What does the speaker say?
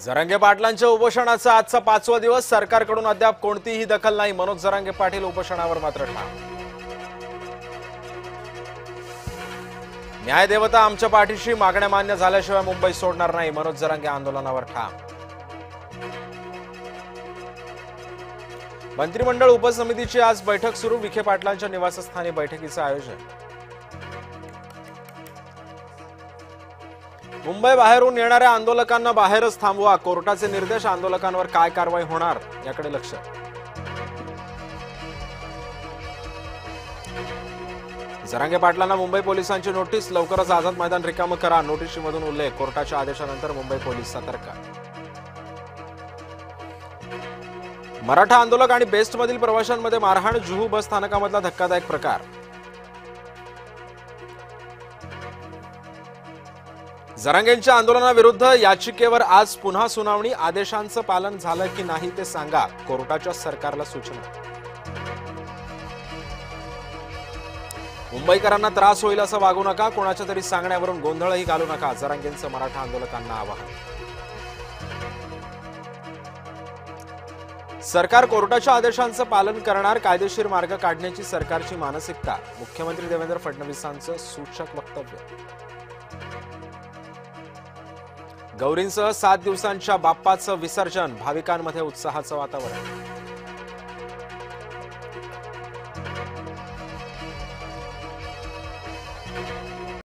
जरांगे पाटलांच्या उपोषणाचा आजचा 5वा दिवस. सरकारकडून अद्याप कोणतीही दखल नाही. मनोज जरांगे पाटील उपोषणावर मात्र ठाम. न्याय देवता आमच्या पाठीशी, मागण्या मान्य झाल्याशिवाय मुंबई सोडणार नाही. मनोज जरांगे आंदोलनावर ठाम. मंत्रिमंडळ उपसमितीची आज बैठक सुरू. विखे पाटलांच्या निवासस्थानी बैठकीचं आयोजन. मुंबई बाहेरून येणाऱ्या आंदोलकांना बाहेरच थांबवा, कोर्टाचे निर्देश. आंदोलकांवर काय कारवाई होणार याकडे लक्ष. जरांगे पाटलांना मुंबई पोलिसांची नोटीस. लवकरच आझाद मैदान रिकामं करा, नोटीशीमधून उल्लेख. कोर्टाच्या आदेशानंतर मुंबई पोलीस सतर्क. मराठा आंदोलक आणि बेस्टमधील प्रवाशांमध्ये मारहाण. जुहू बस स्थानकामधला धक्कादायक प्रकार. जरांगेंच्या आंदोलनाविरुद्ध याचिकेवर आज पुन्हा सुनावणी. आदेशांचं पालन झालं की नाही ते सांगा, कोर्टाच्या सरकारला सूचना. मुंबईकरांना त्रास होईल असं वागू नका, कोणाच्या तरी सांगण्यावरून गोंधळही घालू नका. जरांगेंचं मराठा आंदोलकांना आवाहन. सरकार कोर्टाच्या आदेशांचं पालन करणार, कायदेशीर मार्ग काढण्याची सरकारची मानसिकता. मुख्यमंत्री देवेंद्र फडणवीसांचं सूचक वक्तव्य. गौरींसह 7 दिवसांच्या बाप्पाचं विसर्जन. भाविकांमध्ये उत्साहाचं वातावरण.